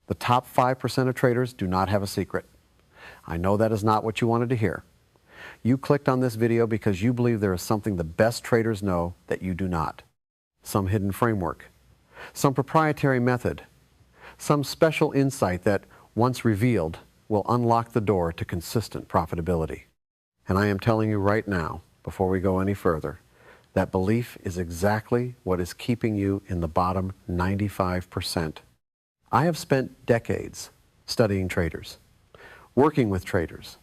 The top 5% of traders do not have a secret. I know that is not what you wanted to hear. You clicked on this video because you believe there is something the best traders know that you do not. Some hidden framework, some proprietary method, some special insight that, once revealed, will unlock the door to consistent profitability. And I am telling you right now, before we go any further, that belief is exactly what is keeping you in the bottom 95%. I have spent decades studying traders, working with traders,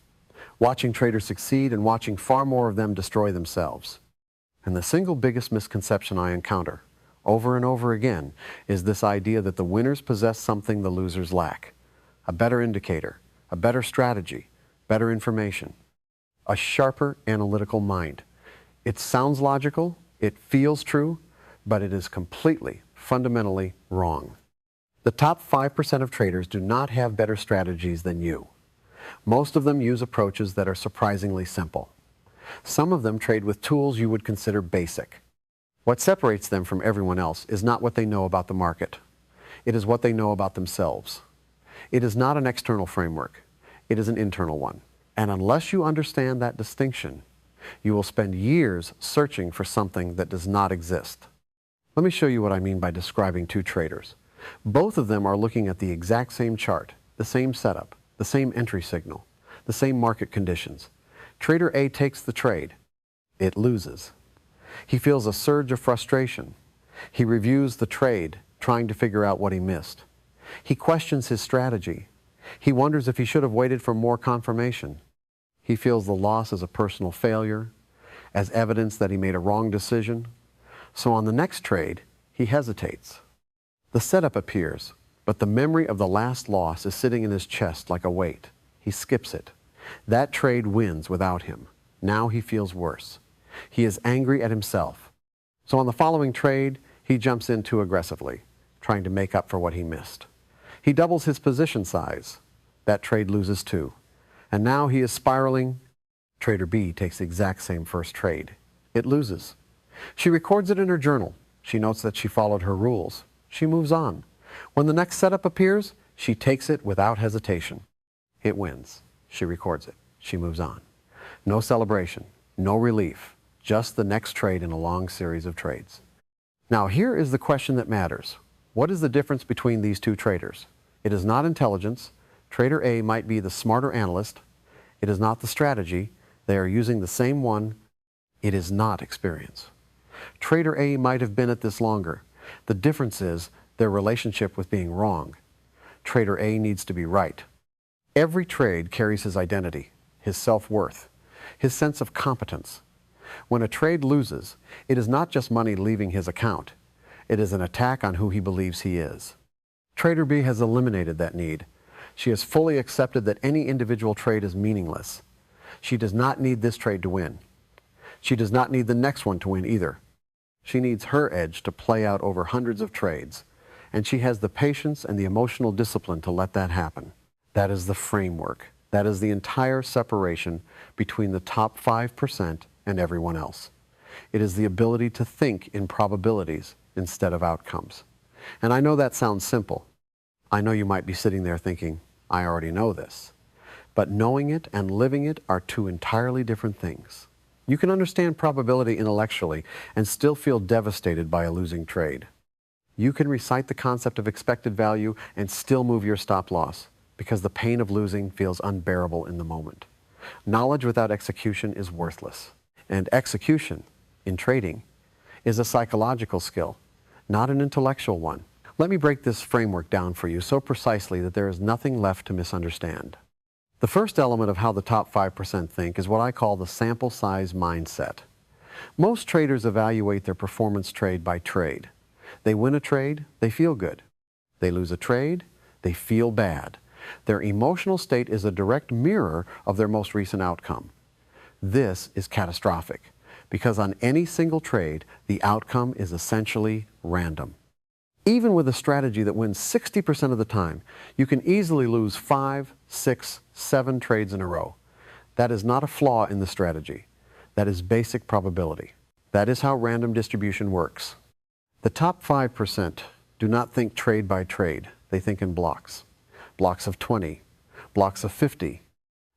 watching traders succeed and watching far more of them destroy themselves. And the single biggest misconception I encounter over and over again is this idea that the winners possess something the losers lack: a better indicator, a better strategy, better information, a sharper analytical mind. It sounds logical, it feels true, but it is completely, fundamentally wrong. The top 5% of traders do not have better strategies than you. Most of them use approaches that are surprisingly simple. Some of them trade with tools you would consider basic. What separates them from everyone else is not what they know about the market. It is what they know about themselves. It is not an external framework. It is an internal one. And unless you understand that distinction, you will spend years searching for something that does not exist. Let me show you what I mean by describing two traders. Both of them are looking at the exact same chart, the same setup, the same entry signal, the same market conditions. Trader A takes the trade. It loses. He feels a surge of frustration. He reviews the trade, trying to figure out what he missed. He questions his strategy. He wonders if he should have waited for more confirmation. He feels the loss as a personal failure, as evidence that he made a wrong decision. So on the next trade, he hesitates. The setup appears, but the memory of the last loss is sitting in his chest like a weight. He skips it. That trade wins without him. Now he feels worse. He is angry at himself. So on the following trade, he jumps in too aggressively, trying to make up for what he missed. He doubles his position size. That trade loses too. And now he is spiraling. Trader B takes the exact same first trade. It loses. She records it in her journal. She notes that she followed her rules. She moves on. When the next setup appears, she takes it without hesitation. It wins. She records it. She moves on. No celebration, no relief, just the next trade in a long series of trades. Now here is the question that matters. What is the difference between these two traders? It is not intelligence. Trader A might be the smarter analyst. It is not the strategy. They are using the same one. It is not experience. Trader A might have been at this longer. The difference is their relationship with being wrong. Trader A needs to be right. Every trade carries his identity, his self-worth, his sense of competence. When a trade loses, it is not just money leaving his account. It is an attack on who he believes he is. Trader B has eliminated that need. She has fully accepted that any individual trade is meaningless. She does not need this trade to win. She does not need the next one to win either. She needs her edge to play out over hundreds of trades, and she has the patience and the emotional discipline to let that happen. That is the framework. That is the entire separation between the top 5% and everyone else. It is the ability to think in probabilities instead of outcomes. And I know that sounds simple. I know you might be sitting there thinking, I already know this. But knowing it and living it are two entirely different things. You can understand probability intellectually and still feel devastated by a losing trade. You can recite the concept of expected value and still move your stop loss because the pain of losing feels unbearable in the moment. Knowledge without execution is worthless. And execution, in trading, is a psychological skill, not an intellectual one. Let me break this framework down for you so precisely that there is nothing left to misunderstand. The first element of how the top 5% think is what I call the sample size mindset. Most traders evaluate their performance trade by trade. They win a trade, they feel good. They lose a trade, they feel bad. Their emotional state is a direct mirror of their most recent outcome. This is catastrophic because on any single trade, the outcome is essentially random. Even with a strategy that wins 60% of the time, you can easily lose 5, 6, 7 trades in a row. That is not a flaw in the strategy. That is basic probability. That is how random distribution works. The top 5% do not think trade by trade. They think in blocks. blocks of 20, blocks of 50.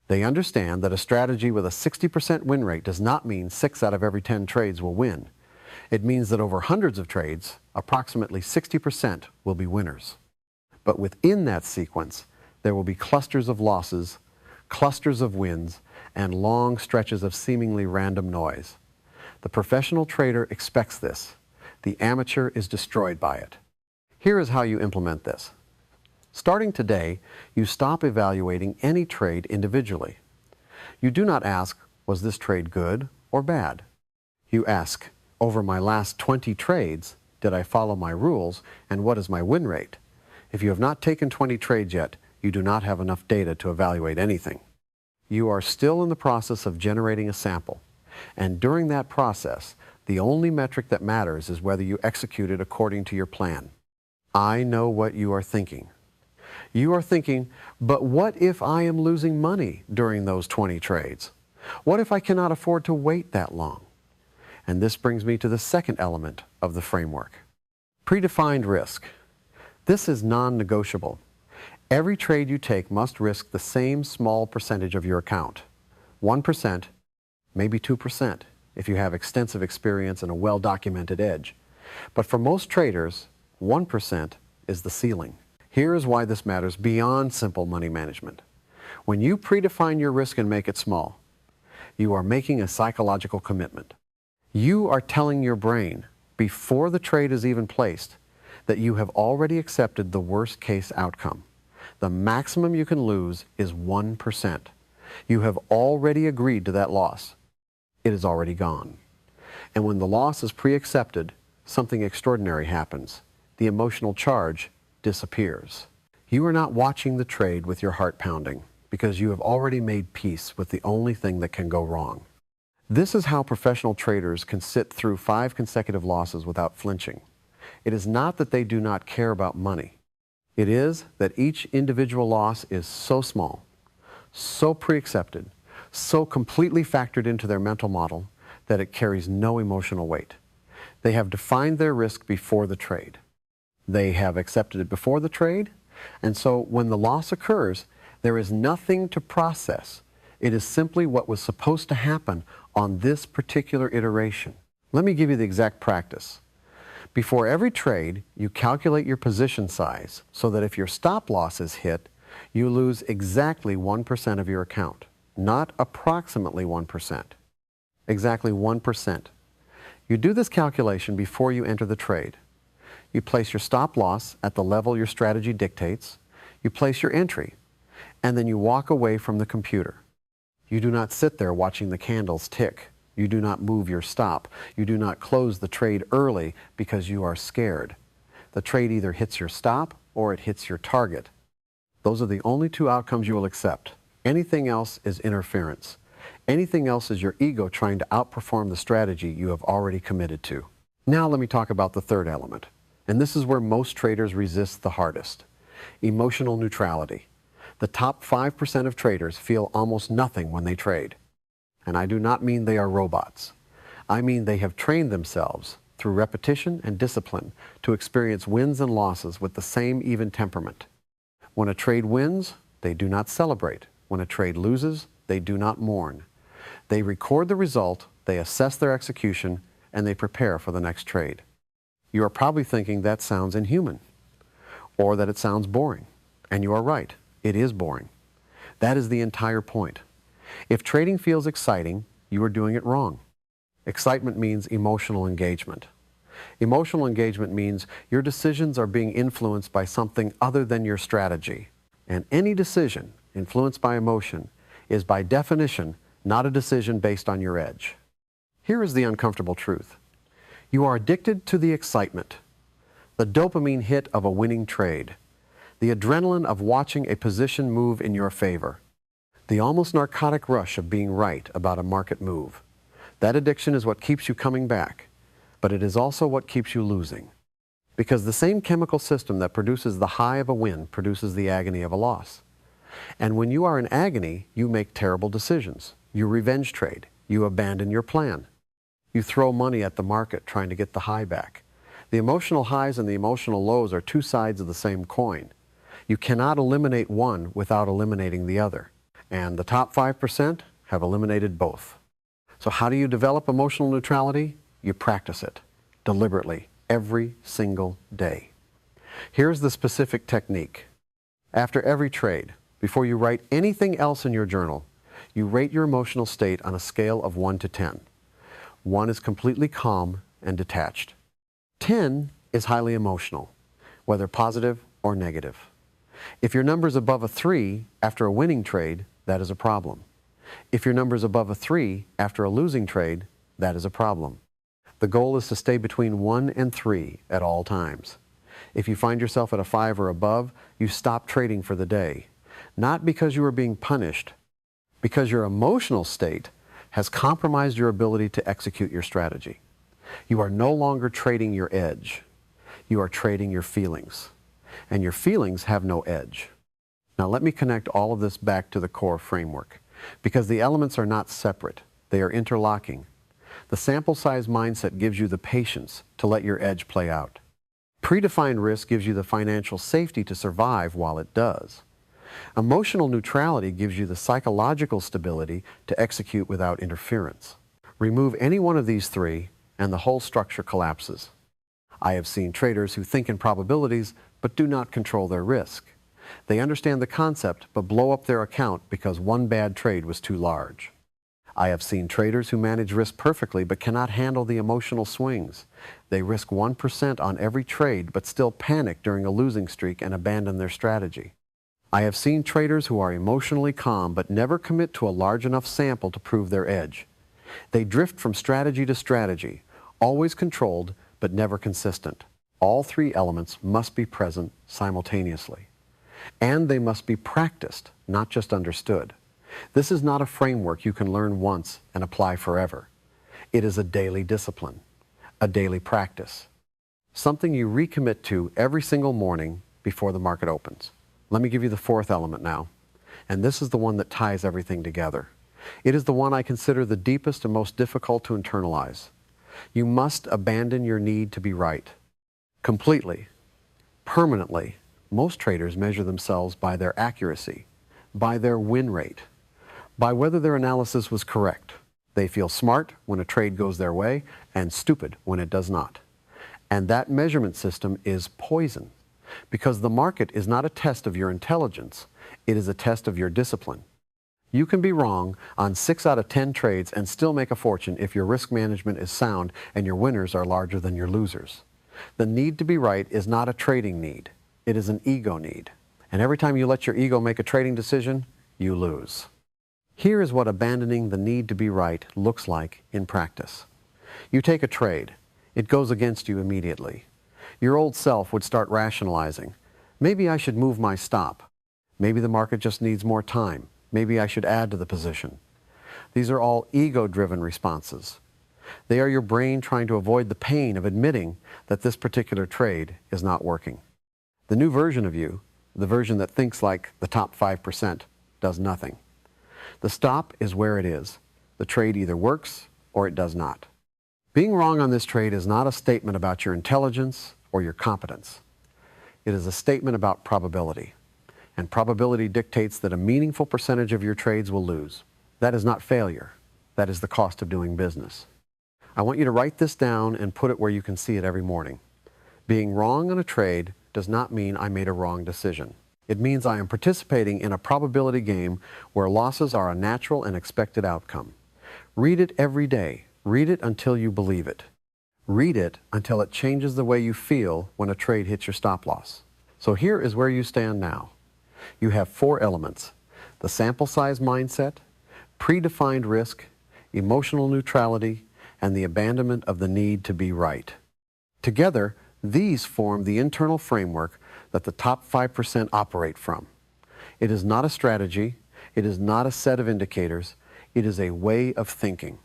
They understand that a strategy with a 60% win rate does not mean 6 out of every 10 trades will win. It means that over hundreds of trades, approximately 60% will be winners. But within that sequence, there will be clusters of losses, clusters of wins, and long stretches of seemingly random noise. The professional trader expects this. The amateur is destroyed by it. Here is how you implement this. Starting today, you stop evaluating any trade individually. You do not ask, was this trade good or bad? You ask, over my last 20 trades, did I follow my rules, and what is my win rate? If you have not taken 20 trades yet, you do not have enough data to evaluate anything. You are still in the process of generating a sample, and during that process, the only metric that matters is whether you executed according to your plan. I know what you are thinking. You are thinking, but what if I am losing money during those 20 trades? What if I cannot afford to wait that long? And this brings me to the second element of the framework. Predefined risk. This is non-negotiable. Every trade you take must risk the same small percentage of your account. 1%, maybe 2%, if you have extensive experience and a well-documented edge. But for most traders, 1% is the ceiling. Here is why this matters beyond simple money management. When you predefine your risk and make it small, you are making a psychological commitment. You are telling your brain, before the trade is even placed, that you have already accepted the worst case outcome. The maximum you can lose is 1%. You have already agreed to that loss. It is already gone. And when the loss is pre-accepted, something extraordinary happens. The emotional charge disappears. You are not watching the trade with your heart pounding because you have already made peace with the only thing that can go wrong. This is how professional traders can sit through 5 consecutive losses without flinching. It is not that they do not care about money. It is that each individual loss is so small, so pre-accepted, so completely factored into their mental model that it carries no emotional weight. They have defined their risk before the trade. They have accepted it before the trade, and so when the loss occurs, there is nothing to process. It is simply what was supposed to happen on this particular iteration. Let me give you the exact practice. Before every trade, you calculate your position size so that if your stop loss is hit, you lose exactly 1% of your account, not approximately 1%. Exactly 1%. You do this calculation before you enter the trade. You place your stop loss at the level your strategy dictates, you place your entry, and then you walk away from the computer. You do not sit there watching the candles tick. You do not move your stop. You do not close the trade early because you are scared. The trade either hits your stop or it hits your target. Those are the only 2 outcomes you will accept. Anything else is interference. Anything else is your ego trying to outperform the strategy you have already committed to. Now let me talk about the third element. And this is where most traders resist the hardest. Emotional neutrality. The top 5% of traders feel almost nothing when they trade. And I do not mean they are robots. I mean they have trained themselves through repetition and discipline to experience wins and losses with the same even temperament. When a trade wins, they do not celebrate. When a trade loses, they do not mourn. They record the result, they assess their execution, and they prepare for the next trade. You are probably thinking that sounds inhuman, or that it sounds boring. And you are right, it is boring. That is the entire point. If trading feels exciting, you are doing it wrong. Excitement means emotional engagement. Emotional engagement means your decisions are being influenced by something other than your strategy. And any decision influenced by emotion is by definition not a decision based on your edge. Here is the uncomfortable truth. You are addicted to the excitement, the dopamine hit of a winning trade, the adrenaline of watching a position move in your favor, the almost narcotic rush of being right about a market move. That addiction is what keeps you coming back, but it is also what keeps you losing. Because the same chemical system that produces the high of a win produces the agony of a loss. And when you are in agony, you make terrible decisions. You revenge trade. You abandon your plan. You throw money at the market trying to get the high back. The emotional highs and the emotional lows are 2 sides of the same coin. You cannot eliminate one without eliminating the other. And the top 5% have eliminated both. So how do you develop emotional neutrality? You practice it deliberately every single day. Here's the specific technique. After every trade, before you write anything else in your journal, you rate your emotional state on a scale of 1 to 10. 1 is completely calm and detached. 10 is highly emotional, whether positive or negative. If your number is above a 3 after a winning trade, that is a problem. If your number is above a 3 after a losing trade, that is a problem. The goal is to stay between 1 and 3 at all times. If you find yourself at a 5 or above, you stop trading for the day. Not because you are being punished, because your emotional state has compromised your ability to execute your strategy. You are no longer trading your edge. You are trading your feelings. And your feelings have no edge. Now let me connect all of this back to the core framework, because the elements are not separate. They are interlocking. The sample size mindset gives you the patience to let your edge play out. Predefined risk gives you the financial safety to survive while it does. Emotional neutrality gives you the psychological stability to execute without interference. Remove any one of these three and the whole structure collapses. I have seen traders who think in probabilities but do not control their risk. They understand the concept but blow up their account because one bad trade was too large. I have seen traders who manage risk perfectly but cannot handle the emotional swings. They risk 1% on every trade but still panic during a losing streak and abandon their strategy. I have seen traders who are emotionally calm but never commit to a large enough sample to prove their edge. They drift from strategy to strategy, always controlled but never consistent. All three elements must be present simultaneously. And they must be practiced, not just understood. This is not a framework you can learn once and apply forever. It is a daily discipline, a daily practice, something you recommit to every single morning before the market opens. Let me give you the fourth element now, and this is the one that ties everything together. It is the one I consider the deepest and most difficult to internalize. You must abandon your need to be right. Completely, permanently. Most traders measure themselves by their accuracy, by their win rate, by whether their analysis was correct. They feel smart when a trade goes their way and stupid when it does not. And that measurement system is poison, because the market is not a test of your intelligence, it is a test of your discipline. You can be wrong on 6 out of 10 trades and still make a fortune if your risk management is sound and your winners are larger than your losers. The need to be right is not a trading need. It is an ego need. And every time you let your ego make a trading decision, you lose. Here is what abandoning the need to be right looks like in practice. You take a trade. It goes against you immediately. Your old self would start rationalizing. Maybe I should move my stop. Maybe the market just needs more time. Maybe I should add to the position. These are all ego-driven responses. They are your brain trying to avoid the pain of admitting that this particular trade is not working. The new version of you, the version that thinks like the top 5%, does nothing. The stop is where it is. The trade either works or it does not. Being wrong on this trade is not a statement about your intelligence or your competence. It is a statement about probability. And probability dictates that a meaningful percentage of your trades will lose. That is not failure. That is the cost of doing business. I want you to write this down and put it where you can see it every morning. Being wrong on a trade does not mean I made a wrong decision. It means I am participating in a probability game where losses are a natural and expected outcome. Read it every day. Read it until you believe it. Read it until it changes the way you feel when a trade hits your stop loss. So here is where you stand now. You have 4 elements: the sample size mindset, predefined risk, emotional neutrality, and the abandonment of the need to be right. Together, these form the internal framework that the top 5% operate from. It is not a strategy. It is not a set of indicators. It is a way of thinking,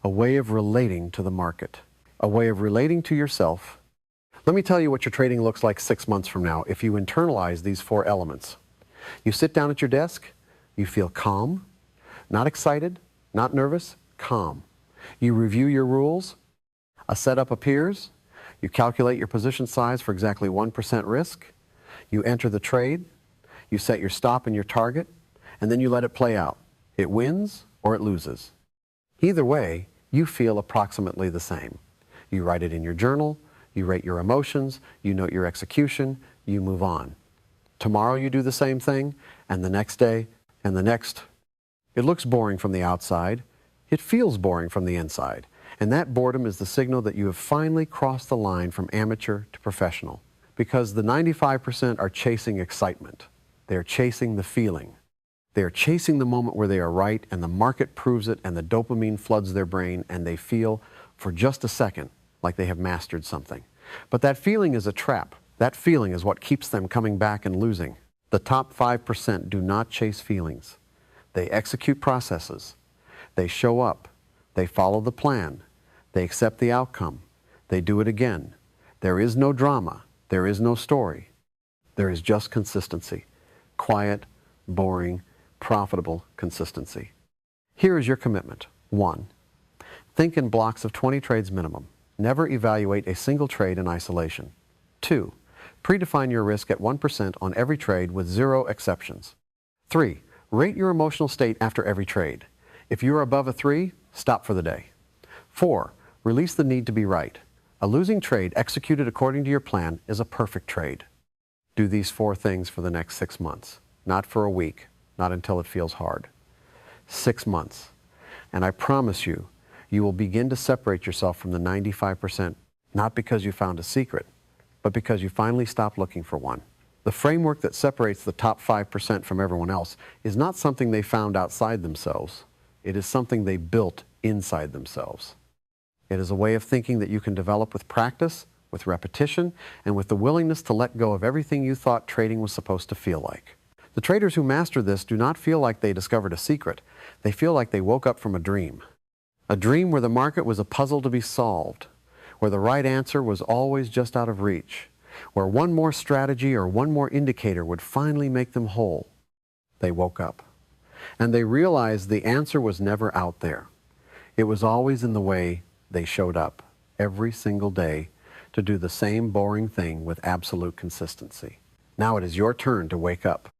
a way of relating to the market, a way of relating to yourself. Let me tell you what your trading looks like 6 months from now if you internalize these 4 elements. You sit down at your desk, you feel calm, not excited, not nervous, calm. You review your rules, a setup appears, you calculate your position size for exactly 1% risk, You enter the trade, you set your stop and your target, and then you let it play out. It wins or it loses. Either way, you feel approximately the same. You write it in your journal, you rate your emotions, you note your execution, you move on. Tomorrow you do the same thing, and the next day, and the next. It looks boring from the outside. It feels boring from the inside. And that boredom is the signal that you have finally crossed the line from amateur to professional. Because the 95% are chasing excitement. They are chasing the feeling. They are chasing the moment where they are right and the market proves it and the dopamine floods their brain and they feel for just a second like they have mastered something. But that feeling is a trap. That feeling is what keeps them coming back and losing. The top 5% do not chase feelings. They execute processes. They show up. They follow the plan. They accept the outcome. They do it again. There is no drama. There is no story. There is just consistency. Quiet, boring, profitable consistency. Here is your commitment. 1. Think in blocks of 20 trades minimum. Never evaluate a single trade in isolation. 2. Predefine your risk at 1% on every trade with 0 exceptions. 3. Rate your emotional state after every trade. If you are above a 3, stop for the day. 4. Release the need to be right. A losing trade executed according to your plan is a perfect trade. Do these 4 things for the next 6 months. Not for a week, not until it feels hard. 6 months. And I promise you, you will begin to separate yourself from the 95%, not because you found a secret, but because you finally stopped looking for one. The framework that separates the top 5% from everyone else is not something they found outside themselves. It is something they built inside themselves. It is a way of thinking that you can develop with practice, with repetition, and with the willingness to let go of everything you thought trading was supposed to feel like. The traders who master this do not feel like they discovered a secret. They feel like they woke up from a dream. A dream where the market was a puzzle to be solved, where the right answer was always just out of reach, where one more strategy or one more indicator would finally make them whole. They woke up. And they realized the answer was never out there. It was always in the way they showed up every single day to do the same boring thing with absolute consistency. Now it is your turn to wake up.